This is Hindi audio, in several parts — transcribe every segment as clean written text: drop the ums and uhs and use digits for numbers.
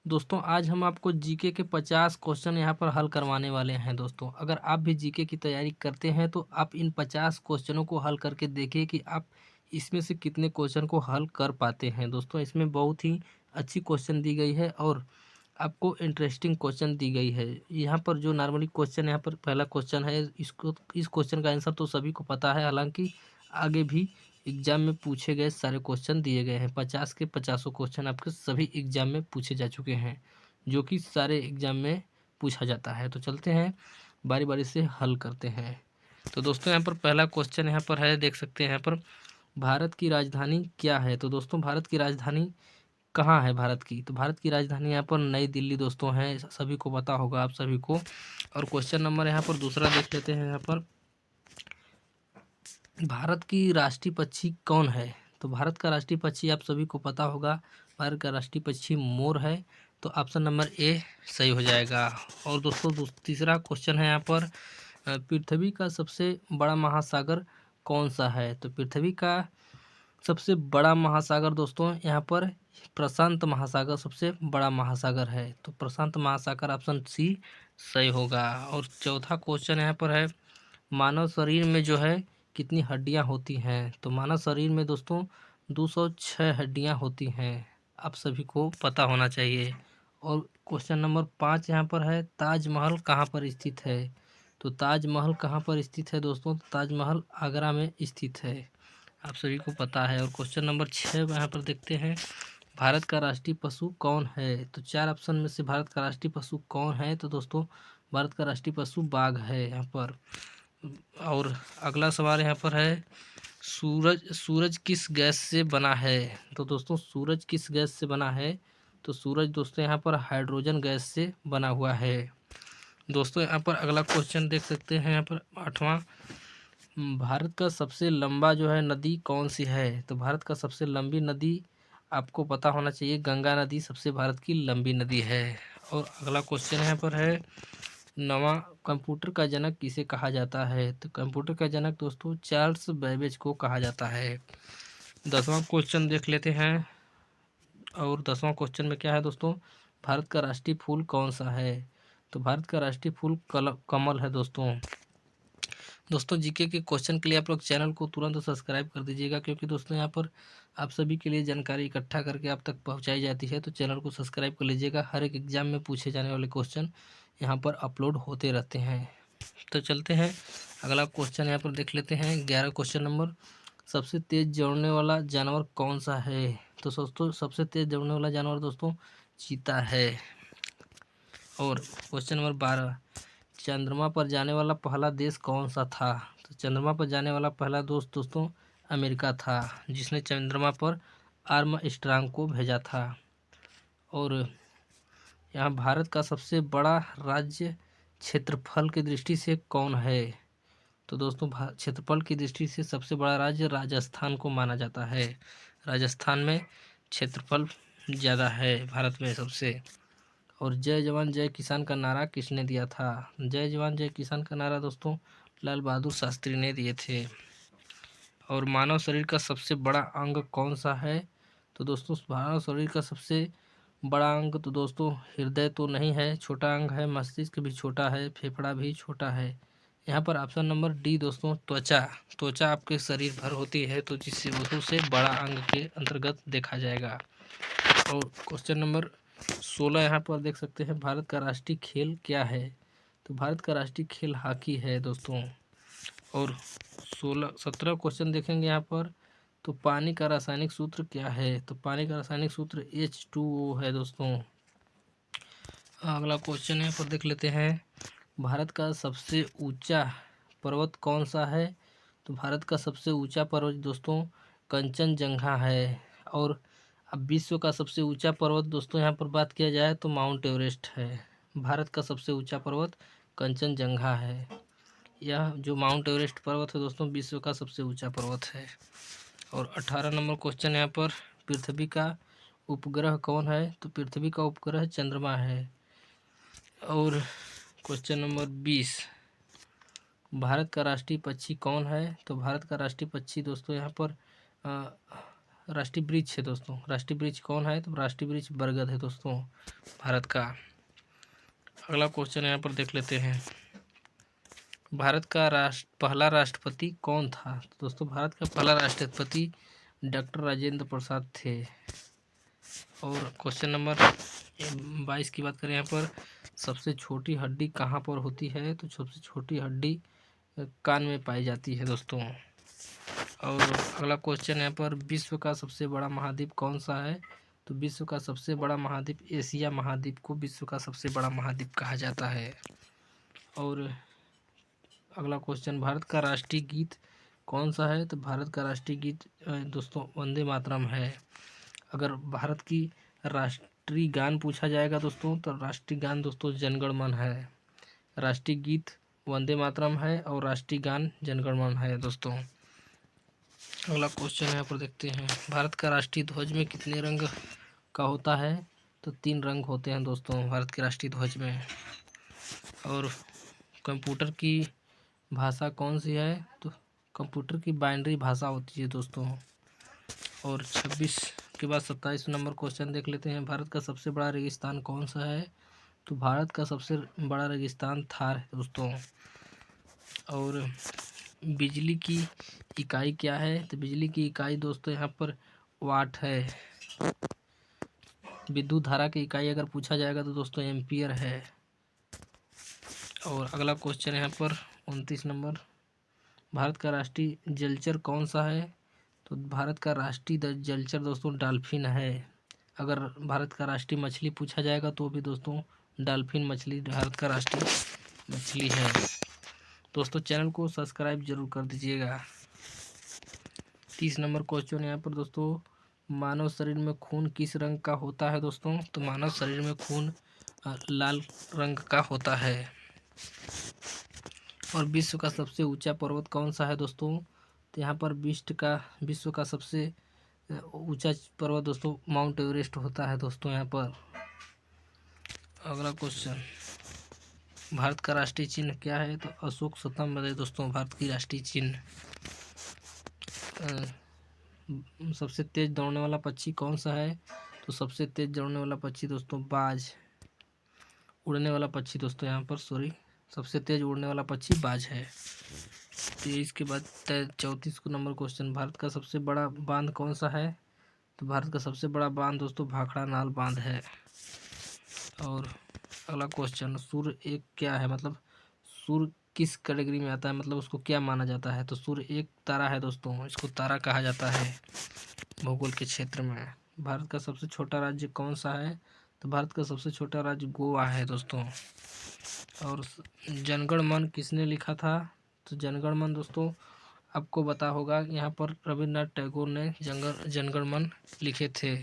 दोस्तों आज हम आपको जीके के 50 क्वेश्चन यहाँ पर हल करवाने वाले हैं। दोस्तों अगर आप भी जीके की तैयारी करते हैं तो आप इन 50 क्वेश्चनों को हल करके देखिए कि आप इसमें से कितने क्वेश्चन को हल कर पाते हैं। दोस्तों इसमें बहुत ही अच्छी क्वेश्चन दी गई है और आपको इंटरेस्टिंग क्वेश्चन दी गई है। यहाँ पर जो नॉर्मली क्वेश्चन यहाँ पर पहला क्वेश्चन है, इसको इस क्वेश्चन का आंसर तो सभी को पता है। हालांकि आगे भी एग्जाम में पूछे गए सारे क्वेश्चन दिए गए हैं। 50 के 50 क्वेश्चन आपके सभी एग्जाम में पूछे जा चुके हैं, जो कि सारे एग्जाम में पूछा जाता है। तो चलते हैं बारी बारी से हल करते हैं। तो दोस्तों यहाँ पर पहला क्वेश्चन यहाँ पर है, देख सकते हैं यहाँ पर, भारत की राजधानी क्या है। तो दोस्तों भारत की राजधानी कहाँ है भारत की? तो भारत की राजधानी यहाँ पर नई दिल्ली दोस्तों है, सभी को पता होगा आप सभी को। और क्वेश्चन नंबर यहाँ पर दूसरा देख लेते हैं। यहाँ पर भारत की राष्ट्रीय पक्षी कौन है? तो भारत का राष्ट्रीय पक्षी आप सभी को पता होगा, भारत का राष्ट्रीय पक्षी मोर है। तो ऑप्शन नंबर ए सही हो जाएगा। और दोस्तों तीसरा क्वेश्चन है यहाँ पर, पृथ्वी का सबसे बड़ा महासागर कौन सा है? तो पृथ्वी का सबसे बड़ा महासागर दोस्तों यहाँ पर प्रशांत महासागर सबसे बड़ा महासागर है। तो प्रशांत महासागर ऑप्शन सी सही होगा। और चौथा क्वेश्चन यहाँ पर है, मानव शरीर में जो है कितनी हड्डियां होती हैं? तो मानव शरीर में दोस्तों 206 हड्डियां होती हैं, आप सभी को पता होना चाहिए। और क्वेश्चन नंबर 5 यहाँ पर है, ताजमहल कहाँ पर स्थित है? तो ताजमहल कहाँ पर स्थित है दोस्तों? ताजमहल आगरा में स्थित है, आप सभी को पता है। और क्वेश्चन नंबर 6 यहाँ पर देखते हैं, भारत का राष्ट्रीय पशु कौन है? तो चार ऑप्शन में से भारत का राष्ट्रीय पशु कौन है? तो दोस्तों भारत का राष्ट्रीय पशु बाघ है यहाँ पर। और अगला सवाल यहाँ पर है, सूरज किस गैस से बना है? तो दोस्तों सूरज किस गैस से बना है? तो सूरज दोस्तों यहाँ पर हाइड्रोजन गैस से बना हुआ है। दोस्तों यहाँ पर अगला क्वेश्चन देख सकते हैं, यहाँ पर आठवां, भारत का सबसे लंबा जो है नदी कौन सी है? तो भारत का सबसे लंबी नदी आपको पता होना चाहिए, गंगा नदी सबसे भारत की लंबी नदी है। और अगला क्वेश्चन यहाँ पर है, नवा कंप्यूटर का जनक किसे कहा जाता है? तो कंप्यूटर का जनक दोस्तों चार्ल्स बेबेज को कहा जाता है। 10वां क्वेश्चन देख लेते हैं। और 10वां क्वेश्चन में क्या है दोस्तों, भारत का राष्ट्रीय फूल कौन सा है? तो भारत का राष्ट्रीय फूल कमल है दोस्तों। दोस्तों जीके के क्वेश्चन के लिए आप लोग चैनल को तुरंत सब्सक्राइब कर दीजिएगा, क्योंकि दोस्तों यहाँ पर आप सभी के लिए जानकारी इकट्ठा करके आप तक पहुँचाई जाती है। तो चैनल को सब्सक्राइब कर लीजिएगा, हर एक एग्जाम में पूछे जाने वाले क्वेश्चन यहाँ पर अपलोड होते रहते हैं। तो चलते हैं अगला क्वेश्चन यहाँ पर देख लेते हैं। 11 क्वेश्चन नंबर, सबसे तेज दौड़ने वाला जानवर कौन सा है? तो दोस्तों सबसे तेज दौड़ने वाला जानवर दोस्तों चीता है। और क्वेश्चन नंबर 12, चंद्रमा पर जाने वाला पहला देश कौन सा था? तो चंद्रमा पर जाने वाला पहला दोस्त दोस्तों अमेरिका था, जिसने चंद्रमा पर आर्मस्ट्रांग को भेजा था। और यहाँ भारत का सबसे बड़ा राज्य क्षेत्रफल की दृष्टि से कौन है? तो दोस्तों क्षेत्रफल की दृष्टि से सबसे बड़ा राज्य राजस्थान को माना जाता है। राजस्थान में क्षेत्रफल ज़्यादा है भारत में सबसे। और जय जवान जय किसान का नारा किसने दिया था? जय जवान जय किसान का नारा दोस्तों लाल बहादुर शास्त्री ने दिए थे। और मानव शरीर का सबसे बड़ा अंग कौन सा है? तो दोस्तों मानव शरीर का सबसे बड़ा अंग तो दोस्तों हृदय तो नहीं है, छोटा अंग है, मस्तिष्क भी छोटा है, फेफड़ा भी छोटा है। यहाँ पर ऑप्शन नंबर डी दोस्तों त्वचा, त्वचा आपके शरीर भर होती है, तो जिससे वस्तु से बड़ा अंग के अंतर्गत देखा जाएगा। और क्वेश्चन नंबर 16 यहाँ पर देख सकते हैं, भारत का राष्ट्रीय खेल क्या है? तो भारत का राष्ट्रीय खेल हॉकी है दोस्तों। और 17 क्वेश्चन देखेंगे यहाँ पर, तो पानी का रासायनिक सूत्र क्या है? तो पानी का रासायनिक सूत्र H2O है दोस्तों। अगला क्वेश्चन यहाँ पर देख लेते हैं, भारत का सबसे ऊंचा पर्वत कौन सा है? तो भारत का सबसे ऊंचा पर्वत दोस्तों कंचनजंगा है। और अब विश्व का सबसे ऊंचा पर्वत दोस्तों यहाँ पर बात किया जाए तो माउंट एवरेस्ट है। भारत का सबसे ऊंचा पर्वत कंचनजंगा है। यह जो माउंट एवरेस्ट पर्वत है दोस्तों विश्व का सबसे ऊंचा पर्वत है। और 18 नंबर क्वेश्चन यहाँ पर, पृथ्वी का उपग्रह कौन है? तो पृथ्वी का उपग्रह चंद्रमा है। और क्वेश्चन नंबर 20, भारत का राष्ट्रीय पक्षी कौन है? तो भारत का राष्ट्रीय पक्षी दोस्तों यहाँ पर राष्ट्रीय वृक्ष है दोस्तों? राष्ट्रीय वृक्ष कौन है? तो राष्ट्रीय वृक्ष बरगद है दोस्तों भारत का। अगला क्वेश्चन यहाँ पर देख लेते हैं, भारत का पहला राष्ट्रपति कौन था? तो दोस्तों भारत का पहला राष्ट्रपति डॉक्टर राजेंद्र प्रसाद थे। और क्वेश्चन नंबर 22 की बात करें यहाँ पर, सबसे छोटी हड्डी कहाँ पर होती है? तो सबसे छोटी हड्डी कान में पाई जाती है दोस्तों। और अगला क्वेश्चन यहाँ पर, विश्व का सबसे बड़ा महाद्वीप कौन सा है? तो विश्व का सबसे बड़ा महाद्वीप, एशिया महाद्वीप को विश्व का सबसे बड़ा महाद्वीप कहा जाता है। और अगला क्वेश्चन, भारत का राष्ट्रीय गीत कौन सा है? तो भारत का राष्ट्रीय गीत दोस्तों वंदे मातरम है। अगर भारत की राष्ट्रीय गान पूछा जाएगा दोस्तों, तो राष्ट्रीय गान दोस्तों जनगण मन है। राष्ट्रीय गीत वंदे मातरम है और राष्ट्रीय गान जनगण मन है दोस्तों। अगला क्वेश्चन यहाँ पर देखते हैं, भारत का राष्ट्रीय ध्वज में कितने रंग का होता है? तो 3 रंग होते हैं दोस्तों भारत के राष्ट्रीय ध्वज में। और कंप्यूटर की भाषा कौन सी है? तो कंप्यूटर की बाइनरी भाषा होती है दोस्तों। और 26 के बाद 27 नंबर क्वेश्चन देख लेते हैं, भारत का सबसे बड़ा रेगिस्तान कौन सा है? तो भारत का सबसे बड़ा रेगिस्तान थार है दोस्तों। और बिजली की इकाई क्या है? तो बिजली की इकाई दोस्तों यहाँ पर वाट है। विद्युत धारा की इकाई अगर पूछा जाएगा तो दोस्तों एम्पियर है। और अगला क्वेश्चन यहाँ पर 29 नंबर, भारत का राष्ट्रीय जलचर कौन सा है? तो भारत का राष्ट्रीय जलचर दोस्तों डॉल्फिन है। अगर भारत का राष्ट्रीय मछली पूछा जाएगा तो भी दोस्तों डॉल्फिन मछली भारत का राष्ट्रीय मछली है। दोस्तों चैनल को सब्सक्राइब जरूर कर दीजिएगा। 30 नंबर क्वेश्चन यहाँ पर दोस्तों, मानव शरीर में खून किस रंग का होता है दोस्तों? तो मानव शरीर में खून लाल रंग का होता है। और विश्व का सबसे ऊंचा पर्वत कौन सा है दोस्तों? तो यहाँ पर विश्व का सबसे ऊंचा पर्वत दोस्तों माउंट एवरेस्ट होता है दोस्तों यहाँ पर। अगला क्वेश्चन, भारत का राष्ट्रीय चिन्ह क्या है? तो अशोक स्तंभ है दोस्तों भारत की राष्ट्रीय चिन्ह। सबसे तेज दौड़ने वाला पक्षी कौन सा है? तो सबसे तेज दौड़ने वाला पक्षी दोस्तों बाज, उड़ने वाला पक्षी दोस्तों यहाँ पर सबसे तेज उड़ने वाला पक्षी बाज है। 23 के बाद 34 को नंबर क्वेश्चन, भारत का सबसे बड़ा बांध कौन सा है? तो भारत का सबसे बड़ा बांध दोस्तों भाखड़ा नाल बांध है। और अगला क्वेश्चन, सूर्य एक क्या है? मतलब सूर्य किस कैटेगरी में आता है, मतलब उसको क्या माना जाता है? तो सूर्य एक तारा है दोस्तों, इसको तारा कहा जाता है भूगोल के क्षेत्र में। भारत का सबसे छोटा राज्य कौन सा है? तो भारत का सबसे छोटा राज्य गोवा है दोस्तों। और जनगण मन किसने लिखा था? तो जनगण मन दोस्तों आपको पता होगा, यहाँ पर रविन्द्रनाथ टैगोर ने जनगण मन लिखे थे,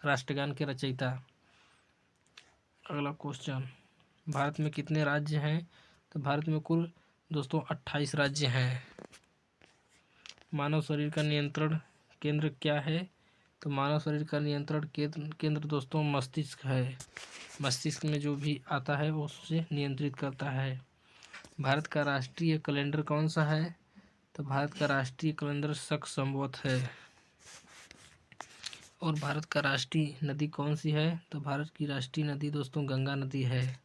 राष्ट्रगान के रचयिता। अगला क्वेश्चन, भारत में कितने राज्य हैं? तो भारत में कुल दोस्तों 28 राज्य हैं। मानव शरीर का नियंत्रण केंद्र क्या है? तो मानव शरीर का नियंत्रण केंद्र दोस्तों मस्तिष्क है। मस्तिष्क में जो भी आता है वो उससे नियंत्रित करता है। भारत का राष्ट्रीय कैलेंडर कौन सा है? तो भारत का राष्ट्रीय कैलेंडर शक संवत है। और भारत का राष्ट्रीय नदी कौन सी है? तो भारत की राष्ट्रीय नदी दोस्तों गंगा नदी है।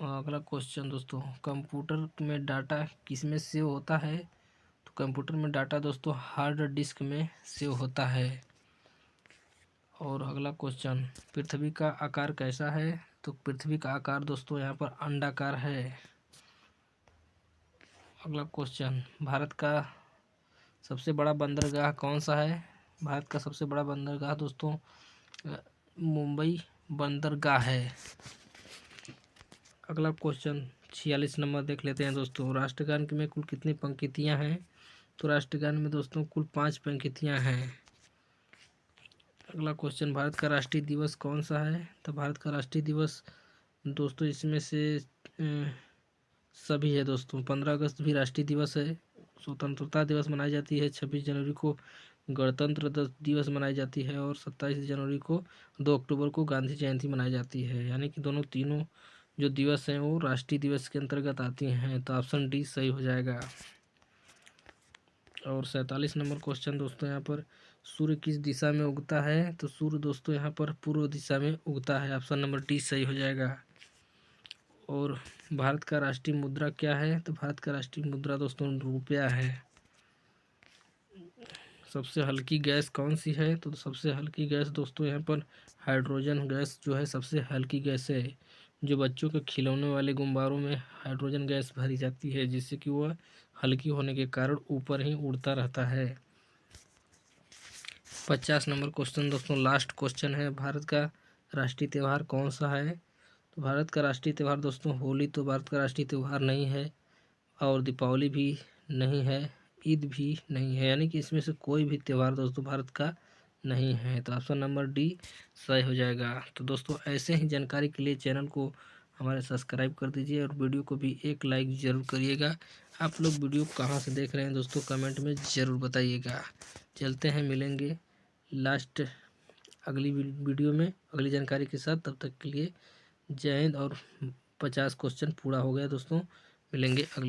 और अगला क्वेश्चन दोस्तों, कंप्यूटर में डाटा किस में सेव होता है? तो कंप्यूटर में डाटा दोस्तों हार्ड डिस्क में सेव होता है। और अगला क्वेश्चन, पृथ्वी का आकार कैसा है? तो पृथ्वी का आकार दोस्तों यहाँ पर अंडाकार है। अगला क्वेश्चन, भारत का सबसे बड़ा बंदरगाह कौन सा है? भारत का सबसे बड़ा बंदरगाह दोस्तों मुंबई बंदरगाह है। अगला क्वेश्चन 46 नंबर देख लेते हैं दोस्तों, राष्ट्रगान में कुल कितनी पंक्तियाँ हैं? तो राष्ट्रगान में दोस्तों कुल 5 पंक्तियाँ हैं। अगला क्वेश्चन, भारत का राष्ट्रीय दिवस कौन सा है? तो भारत का राष्ट्रीय दिवस दोस्तों इसमें से सभी है दोस्तों। 15 अगस्त भी राष्ट्रीय दिवस है, स्वतंत्रता दिवस मनाई जाती है। 26 जनवरी को गणतंत्र दिवस मनाई जाती है और 27 जनवरी को 2 अक्टूबर को गांधी जयंती मनाई जाती है। यानी कि तीनों जो दिवस हैं वो राष्ट्रीय दिवस के अंतर्गत आती हैं। तो ऑप्शन डी सही हो जाएगा। और 47 नंबर क्वेश्चन दोस्तों यहाँ पर, सूर्य किस दिशा में उगता है? तो सूर्य दोस्तों यहाँ पर पूर्व दिशा में उगता है। ऑप्शन नंबर डी सही हो जाएगा। और भारत का राष्ट्रीय मुद्रा क्या है? तो भारत का राष्ट्रीय मुद्रा दोस्तों रुपया है। सबसे हल्की गैस कौन सी है? तो सबसे हल्की गैस दोस्तों यहाँ पर हाइड्रोजन गैस जो है सबसे हल्की गैस है। जो बच्चों के खिलौने वाले गुब्बारों में हाइड्रोजन गैस भरी जाती है, जिससे कि वह हल्की होने के कारण ऊपर ही उड़ता रहता है। 50 नंबर क्वेश्चन दोस्तों लास्ट क्वेश्चन है। भारत का राष्ट्रीय त्यौहार कौन सा है? तो भारत का राष्ट्रीय त्यौहार दोस्तों होली तो भारत का राष्ट्रीय त्यौहार नहीं है, और दीपावली भी नहीं है, ईद भी नहीं है, यानी कि इसमें से कोई भी त्यौहार दोस्तों भारत का नहीं है। तो ऑप्शन नंबर डी सही हो जाएगा। तो दोस्तों ऐसे ही जानकारी के लिए चैनल को हमारे सब्सक्राइब कर दीजिए और वीडियो को भी एक लाइक ज़रूर करिएगा। आप लोग वीडियो कहाँ से देख रहे हैं दोस्तों कमेंट में ज़रूर बताइएगा। चलते हैं, मिलेंगे लास्ट अगली वीडियो में अगली जानकारी के साथ। तब तक के लिए जय हिंद। और 50 क्वेश्चन पूरा हो गया दोस्तों, मिलेंगे अगले